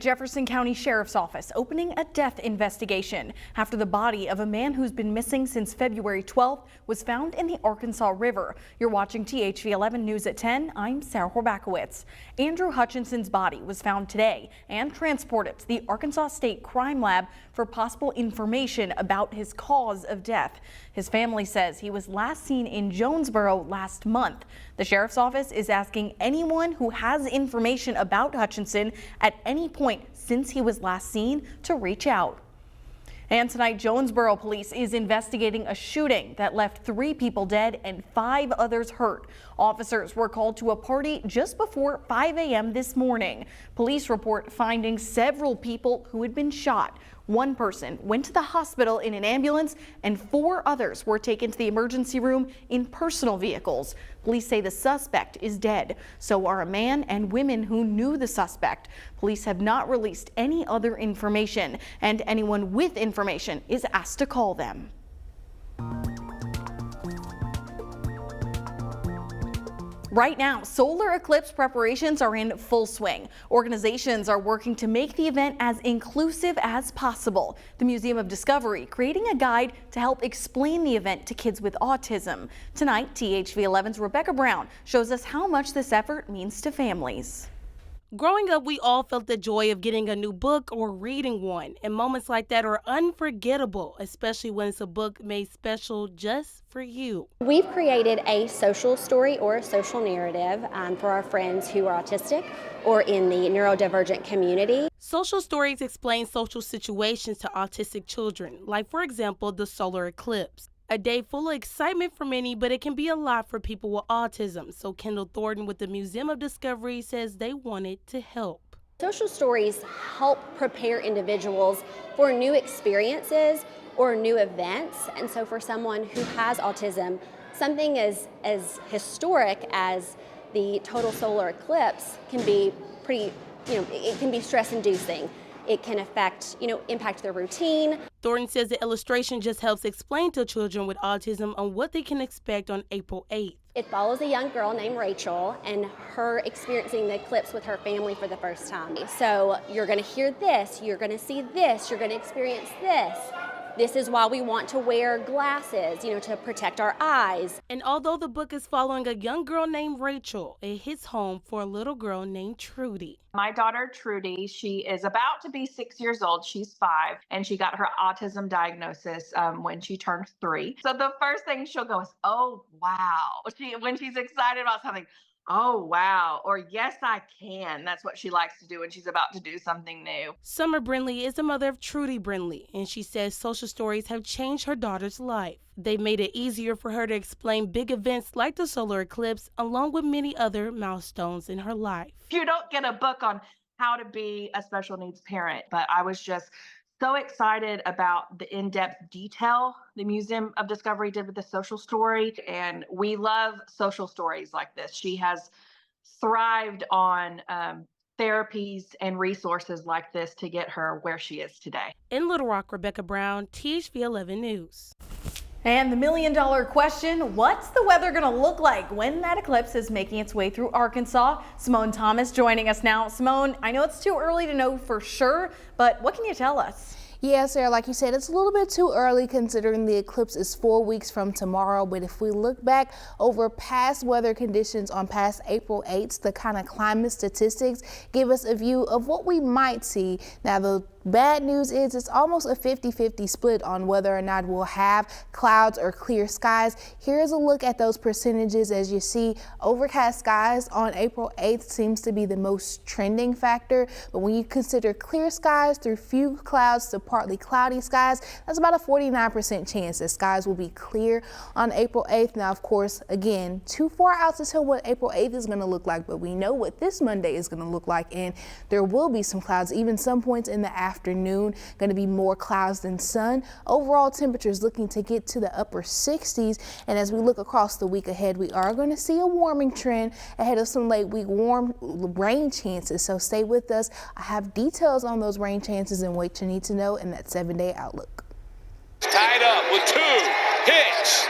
Jefferson County Sheriff's Office opening a death investigation after the body of a man who's been missing since February 12th was found in the Arkansas River. You're watching THV 11 News at 10. I'm Sarah Horbacewicz. Andrew Hutchinson's body was found today and transported to the Arkansas State Crime Lab for possible information about his cause of death. His family says he was last seen in Jonesboro last month. The Sheriff's Office is asking anyone who has information about Hutchinson at any point since he was last seen to reach out. And tonight, Jonesboro police is investigating a shooting that left 3 people dead and 5 others hurt. Officers were called to a party just before 5 a.m. this morning. Police report finding several people who had been shot. 1 person went to the hospital in an ambulance and 4 others were taken to the emergency room in personal vehicles. Police say the suspect is dead. So are a man and women who knew the suspect. Police have not released any other information, and anyone with information is asked to call them. Right now, solar eclipse preparations are in full swing. Organizations are working to make the event as inclusive as possible. The Museum of Discovery creating a guide to help explain the event to kids with autism. Tonight, THV 11's Rebecca Brown shows us how much this effort means to families. Growing up, we all felt the joy of getting a new book or reading one, and moments like that are unforgettable, especially when it's a book made special just for you. We've created a social story or a social narrative for our friends who are autistic or in the neurodivergent community. Social stories explain social situations to autistic children, like, for example, the solar eclipse. A day full of excitement for many, but it can be a lot for people with autism. So Kendall Thornton with the Museum of Discovery says they wanted to help. Social stories help prepare individuals for new experiences or new events. And so for someone who has autism, something as historic as the total solar eclipse can be pretty, it can be stress-inducing. It can impact their routine. Thornton says the illustration just helps explain to children with autism on what they can expect on April 8th. It follows a young girl named Rachel and her experiencing the eclipse with her family for the first time. So you're going to hear this, you're going to see this, you're going to experience this. This is why we want to wear glasses, to protect our eyes. And although the book is following a young girl named Rachel, it hits home for a little girl named Trudy. My daughter, Trudy, she is about to be 6 years old. She's 5, and she got her autism diagnosis when she turned 3. So the first thing she'll go is, oh, wow. When she's excited about something, oh, wow, or yes, I can. That's what she likes to do when she's about to do something new. Summer Brindley is the mother of Trudy Brindley, and she says social stories have changed her daughter's life. They made it easier for her to explain big events like the solar eclipse, along with many other milestones in her life. You don't get a book on how to be a special needs parent, but I was just so excited about the in-depth detail the Museum of Discovery did with the social story, and we love social stories like this. She has thrived on therapies and resources like this to get her where she is today. In Little Rock, Rebecca Brown, THV 11 News. And the million-dollar question, what's the weather going to look like when that eclipse is making its way through Arkansas? Simone Thomas joining us now. Simone, I know it's too early to know for sure, but what can you tell us? Yeah, Sarah, like you said, it's a little bit too early considering the eclipse is 4 weeks from tomorrow. But if we look back over past weather conditions on past April 8th, the kind of climate statistics give us a view of what we might see. Now, the bad news is it's almost a 50-50 split on whether or not we'll have clouds or clear skies. Here's a look at those percentages. As you see, overcast skies on April 8th seems to be the most trending factor. But when you consider clear skies through few clouds to partly cloudy skies, that's about a 49% chance that skies will be clear on April 8th. Now, of course, again, too far out to tell what April 8th is going to look like, but we know what this Monday is going to look like, and there will be some clouds, even some points in the afternoon, going to be more clouds than sun. Overall temperatures looking to get to the upper 60s, and as we look across the week ahead, we are going to see a warming trend ahead of some late week warm rain chances, so stay with us. I have details on those rain chances and what you need to know in that 7-day outlook. Tied up with 2 hits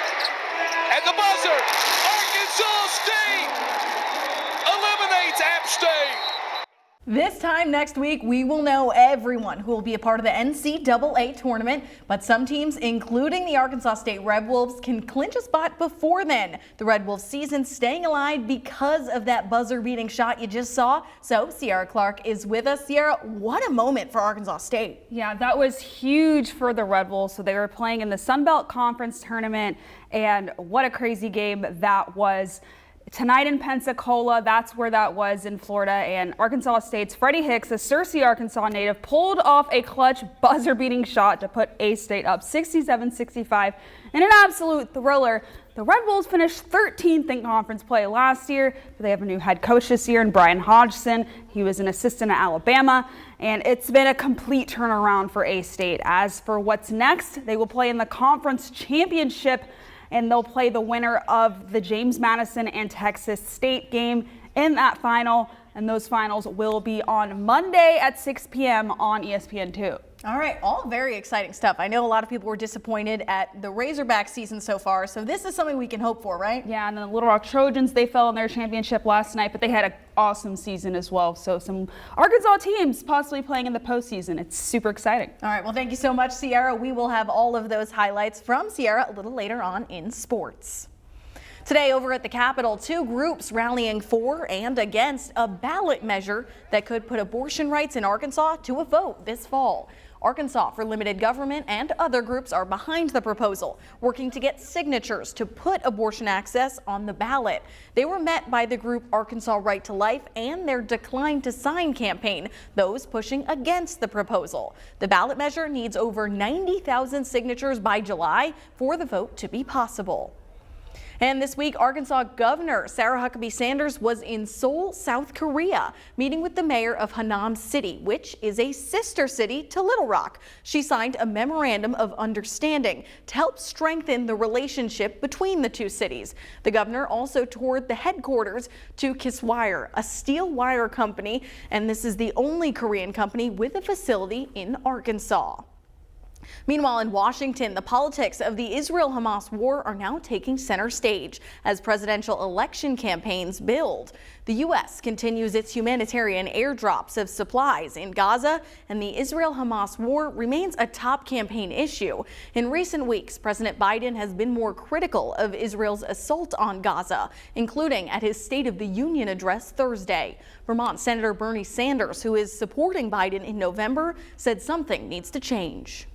at the buzzer. Arkansas State eliminates App State. This time next week, we will know everyone who will be a part of the NCAA tournament, but some teams, including the Arkansas State Red Wolves, can clinch a spot before then. The Red Wolves season staying alive because of that buzzer-beating shot you just saw. So Sierra Clark is with us. Sierra, what a moment for Arkansas State. Yeah, that was huge for the Red Wolves. So they were playing in the Sun Belt Conference tournament, and what a crazy game that was. Tonight in Pensacola, that's where that was in Florida, and Arkansas State's Freddie Hicks, a Searcy, Arkansas native, pulled off a clutch buzzer-beating shot to put A-State up 67-65 in an absolute thriller. The Red Wolves finished 13th in conference play last year, but they have a new head coach this year in Brian Hodgson. He was an assistant at Alabama, and it's been a complete turnaround for A-State. As for what's next, they will play in the conference championship, and they'll play the winner of the James Madison and Texas State game in that final. And those finals will be on Monday at 6 p.m. on ESPN2. All right, all very exciting stuff. I know a lot of people were disappointed at the Razorback season so far, so this is something we can hope for, right? Yeah, and the Little Rock Trojans, they fell in their championship last night, but they had an awesome season as well. So some Arkansas teams possibly playing in the postseason. It's super exciting. All right, well, thank you so much, Sierra. We will have all of those highlights from Sierra a little later on in sports. Today over at the Capitol, two groups rallying for and against a ballot measure that could put abortion rights in Arkansas to a vote this fall. Arkansas for Limited Government and other groups are behind the proposal, working to get signatures to put abortion access on the ballot. They were met by the group Arkansas Right to Life and their Decline to Sign campaign, those pushing against the proposal. The ballot measure needs over 90,000 signatures by July for the vote to be possible. And this week, Arkansas Governor Sarah Huckabee Sanders was in Seoul, South Korea, meeting with the mayor of Hanam City, which is a sister city to Little Rock. She signed a memorandum of understanding to help strengthen the relationship between the two cities. The governor also toured the headquarters to Kiswire, a steel wire company, and this is the only Korean company with a facility in Arkansas. Meanwhile, in Washington, the politics of the Israel-Hamas war are now taking center stage as presidential election campaigns build. The U.S. continues its humanitarian airdrops of supplies in Gaza, and the Israel-Hamas war remains a top campaign issue. In recent weeks, President Biden has been more critical of Israel's assault on Gaza, including at his State of the Union address Thursday. Vermont Senator Bernie Sanders, who is supporting Biden in November, said something needs to change.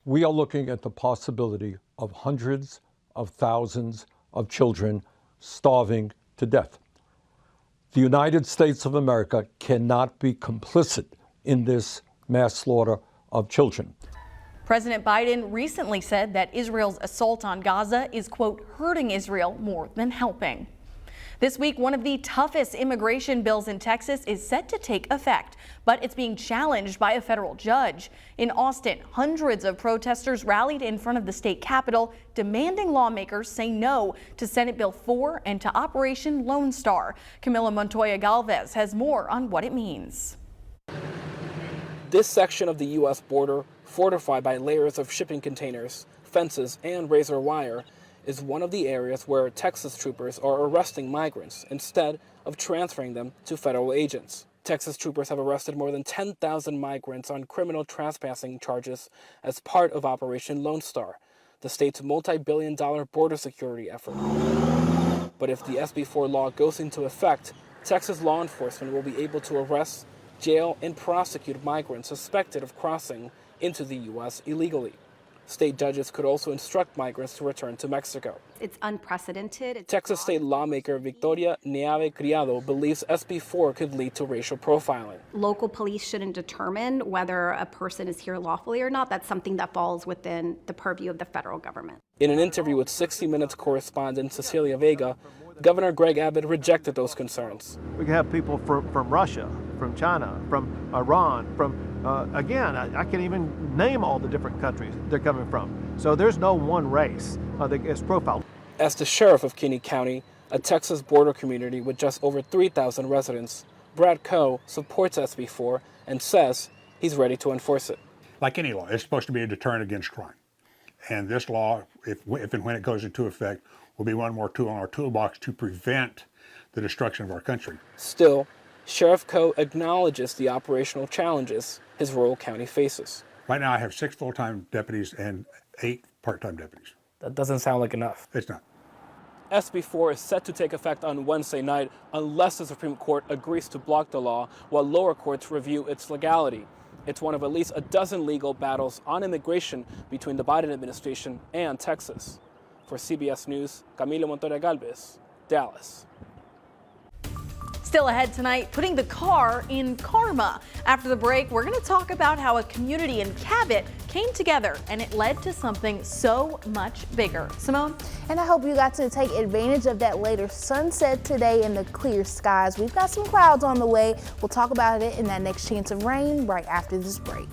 We are looking at the possibility of hundreds of thousands of children starving to death. The United States of America cannot be complicit in this mass slaughter of children. President Biden recently said that Israel's assault on Gaza is, quote, hurting Israel more than helping. This week, one of the toughest immigration bills in Texas is set to take effect, but it's being challenged by a federal judge. In Austin, hundreds of protesters rallied in front of the state capitol, demanding lawmakers say no to Senate Bill 4 and to Operation Lone Star. Camila Montoya Galvez has more on what it means. This section of the U.S. border, fortified by layers of shipping containers, fences, and razor wire, is one of the areas where Texas troopers are arresting migrants instead of transferring them to federal agents. Texas troopers have arrested more than 10,000 migrants on criminal trespassing charges as part of Operation Lone Star, the state's multi-billion-dollar border security effort. But if the SB 4 law goes into effect, Texas law enforcement will be able to arrest, jail, and prosecute migrants suspected of crossing into the U.S. illegally. State judges could also instruct migrants to return to Mexico. It's unprecedented. Texas state lawmaker Victoria Nieve Criado believes SB 4 could lead to racial profiling. Local police shouldn't determine whether a person is here lawfully or not. That's something that falls within the purview of the federal government. In an interview with 60 Minutes correspondent Cecilia Vega, Governor Greg Abbott rejected those concerns. We can have people from Russia, from China, from Iran, from again, I can't even name all the different countries they're coming from. So there's no one race that gets profiled. As the sheriff of Kinney County, a Texas border community with just over 3,000 residents, Brad Coe supports SB 4 and says he's ready to enforce it. Like any law, it's supposed to be a deterrent against crime. And this law, if and when it goes into effect, will be one more tool in our toolbox to prevent the destruction of our country. Still, Sheriff Coe acknowledges the operational challenges his rural county faces. Right now I have 6 full-time deputies and 8 part-time deputies. That doesn't sound like enough. It's not. SB 4 is set to take effect on Wednesday night unless the Supreme Court agrees to block the law while lower courts review its legality. It's one of at least a dozen legal battles on immigration between the Biden administration and Texas. For CBS News, Camilo Montoya Galvez, Dallas. Still ahead tonight, putting the car in karma. After the break, we're going to talk about how a community in Cabot came together and it led to something so much bigger. Simone? And I hope you got to take advantage of that later sunset today in the clear skies. We've got some clouds on the way. We'll talk about it in that next chance of rain right after this break.